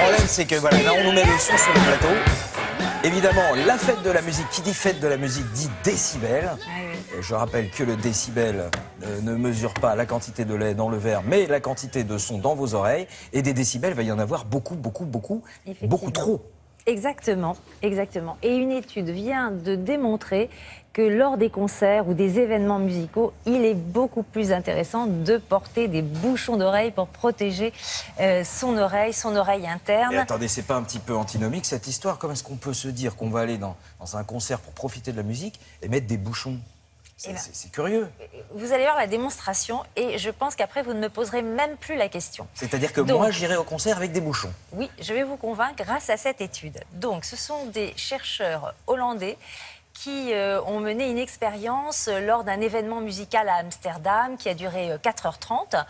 problème, c'est que voilà, là, on nous met le son sur le plateau. Évidemment, la fête de la musique, qui dit fête de la musique dit décibels. Et je rappelle que le décibel ne mesure pas la quantité de lait dans le verre, mais la quantité de son dans vos oreilles. Et des décibels, il va y en avoir beaucoup trop. Exactement, exactement. Et une étude vient de démontrer que lors des concerts ou des événements musicaux, il est beaucoup plus intéressant de porter des bouchons d'oreille pour protéger son oreille interne. Et attendez, c'est pas un petit peu antinomique cette histoire? Comment est-ce qu'on peut se dire qu'on va aller dans un concert pour profiter de la musique et mettre des bouchons? C'est curieux. Vous allez voir la démonstration et je pense qu'après, vous ne me poserez même plus la question. C'est-à-dire que moi, j'irai au concert avec des bouchons. Oui, je vais vous convaincre grâce à cette étude. Donc, ce sont des chercheurs hollandais qui ont mené une expérience lors d'un événement musical à Amsterdam qui a duré 4h30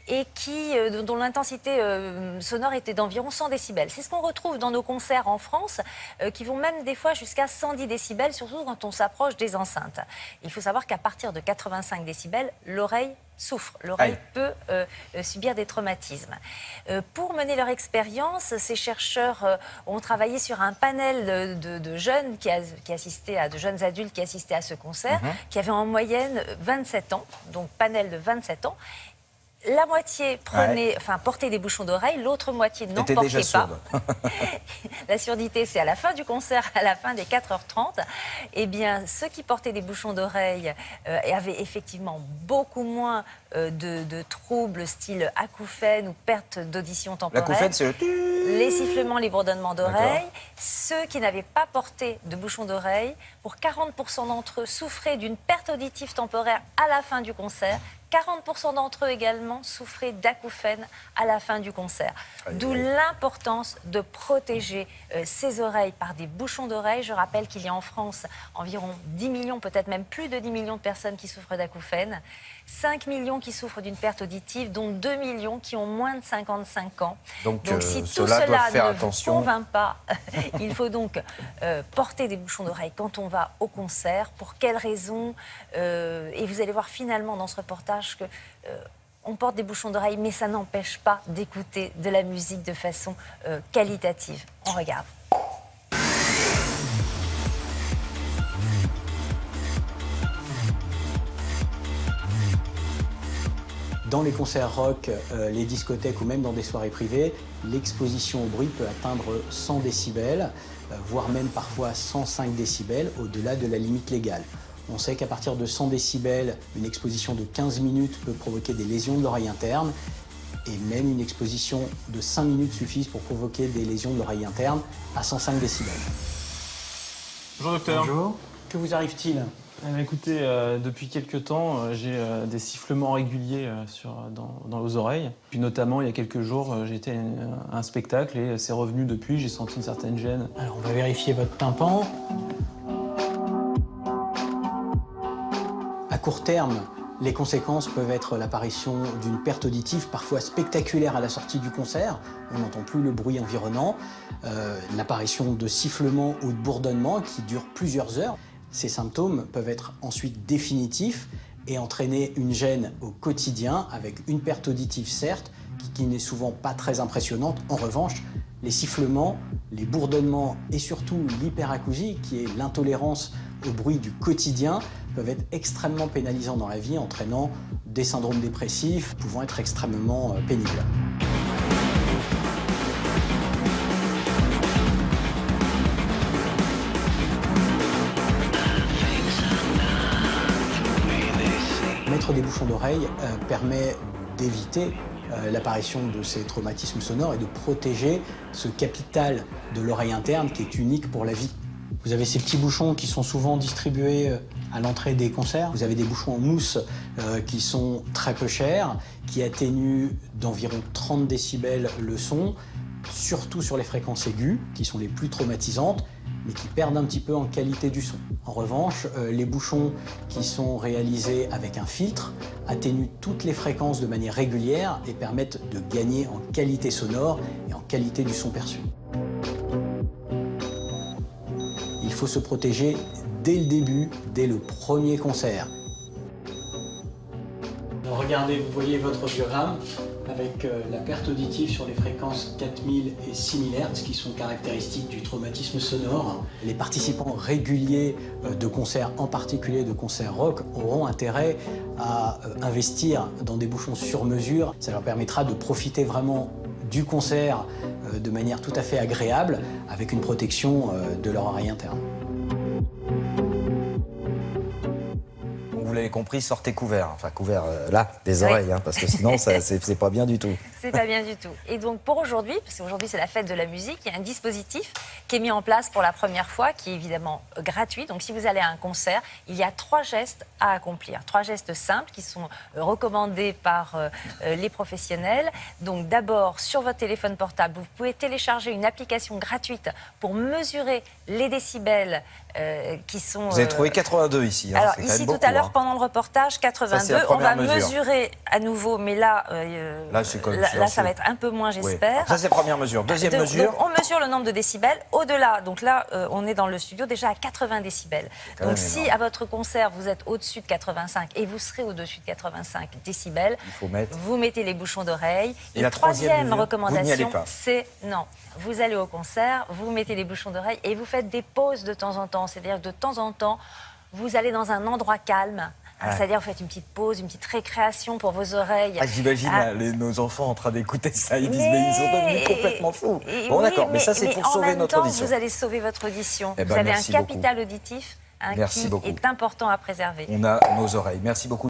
et dont l'intensité sonore était d'environ 100 décibels. C'est ce qu'on retrouve dans nos concerts en France, qui vont même des fois jusqu'à 110 décibels, surtout quand on s'approche des enceintes. Il faut savoir qu'à partir de 85 décibels, l'oreille souffre. L'oreille peut subir des traumatismes. Pour mener leur expérience, ces chercheurs ont travaillé sur un panel de jeunes qui assistaient à de jeunes adultes qui assistaient à ce concert, qui avaient en moyenne 27 ans, donc panel de 27 ans. La moitié portait des bouchons d'oreille, l'autre moitié n'en portait pas. La surdité, c'est à la fin du concert, à la fin des 4h30. Eh bien, ceux qui portaient des bouchons d'oreille avaient effectivement beaucoup moins de troubles style acouphènes ou perte d'audition temporaire. L'acouphène, c'est les sifflements, les bourdonnements d'oreilles. Ceux qui n'avaient pas porté de bouchons d'oreille, pour 40% d'entre eux, souffraient d'une perte auditive temporaire à la fin du concert. 40% d'entre eux également souffraient d'acouphènes à la fin du concert. D'où l'importance de protéger ses oreilles par des bouchons d'oreille. Je rappelle qu'il y a en France environ 10 millions, peut-être même plus de 10 millions de personnes qui souffrent d'acouphènes. 5 millions qui souffrent d'une perte auditive, dont 2 millions qui ont moins de 55 ans. Donc si tout cela ne vous convainc pas, il faut donc porter des bouchons d'oreille quand on va au concert. Pour quelles raisons et vous allez voir finalement dans ce reportage que on porte des bouchons d'oreille, mais ça n'empêche pas d'écouter de la musique de façon qualitative. On regarde. Dans les concerts rock, les discothèques ou même dans des soirées privées, l'exposition au bruit peut atteindre 100 décibels, voire même parfois 105 décibels, au-delà de la limite légale. On sait qu'à partir de 100 décibels, une exposition de 15 minutes peut provoquer des lésions de l'oreille interne, et même une exposition de 5 minutes suffit pour provoquer des lésions de l'oreille interne à 105 décibels. Bonjour docteur. Bonjour. Que vous arrive-t-il ? Écoutez, depuis quelques temps, j'ai des sifflements réguliers dans les oreilles. Puis notamment, il y a quelques jours, j'ai été à un spectacle et c'est revenu depuis, j'ai senti une certaine gêne. Alors, on va vérifier votre tympan. À court terme, les conséquences peuvent être l'apparition d'une perte auditive parfois spectaculaire à la sortie du concert. On n'entend plus le bruit environnant. L'apparition de sifflements ou de bourdonnements qui durent plusieurs heures. Ces symptômes peuvent être ensuite définitifs et entraîner une gêne au quotidien avec une perte auditive certes, qui n'est souvent pas très impressionnante. En revanche, les sifflements, les bourdonnements et surtout l'hyperacousie, qui est l'intolérance au bruit du quotidien, peuvent être extrêmement pénalisants dans la vie, entraînant des syndromes dépressifs pouvant être extrêmement pénibles. Mettre des bouchons d'oreille permet d'éviter l'apparition de ces traumatismes sonores et de protéger ce capital de l'oreille interne qui est unique pour la vie. Vous avez ces petits bouchons qui sont souvent distribués à l'entrée des concerts. Vous avez des bouchons en mousse qui sont très peu chers, qui atténuent d'environ 30 décibels le son, surtout sur les fréquences aiguës, qui sont les plus traumatisantes, mais qui perdent un petit peu en qualité du son. En revanche, les bouchons qui sont réalisés avec un filtre atténuent toutes les fréquences de manière régulière et permettent de gagner en qualité sonore et en qualité du son perçu. Il faut se protéger dès le début, dès le premier concert. Alors regardez, vous voyez votre biogramme. avec la perte auditive sur les fréquences 4000 et 6000 Hz qui sont caractéristiques du traumatisme sonore. Les participants réguliers de concerts, en particulier de concerts rock, auront intérêt à investir dans des bouchons sur mesure. Ça leur permettra de profiter vraiment du concert de manière tout à fait agréable avec une protection de leur oreille interne. Vous l'avez compris, sortez couvert. Enfin, couvert là, des oreilles, hein, parce que sinon, c'est pas bien du tout. C'est pas bien du tout. Et donc, pour aujourd'hui, parce qu'aujourd'hui, c'est la fête de la musique, il y a un dispositif qui est mis en place pour la première fois, qui est évidemment gratuit. Donc, si vous allez à un concert, il y a 3 gestes à accomplir. 3 gestes simples qui sont recommandés par les professionnels. Donc, d'abord, sur votre téléphone portable, vous pouvez télécharger une application gratuite pour mesurer les décibels qui sont... Vous avez trouvé 82 ici. Hein, alors, ici, tout à l'heure, pendant le reportage, 82. Ça, on va mesure. Mesurer à nouveau, mais là, là, ça va être un peu moins, j'espère. Oui. Ça, c'est première mesure. Deuxième mesure. Donc, on mesure le nombre de décibels. Au-delà, donc là, on est dans le studio déjà à 80 décibels. Donc, si à votre concert, vous êtes au-dessus de 85 et vous serez au-dessus de 85 décibels, vous mettez les bouchons d'oreille. Et la troisième recommandation, c'est non. Vous allez au concert, vous mettez les bouchons d'oreille et vous faites des pauses de temps en temps. C'est-à-dire que de temps en temps, vous allez dans un endroit calme. C'est-à-dire, vous faites une petite pause, une petite récréation pour vos oreilles. J'imagine nos enfants en train d'écouter ça, ils disent mais ils sont devenus complètement fous. Bon, d'accord, mais ça, c'est pour sauver notre audition. Vous allez sauver votre audition. Vous avez un capital auditif qui est important à préserver. On a nos oreilles. Merci beaucoup.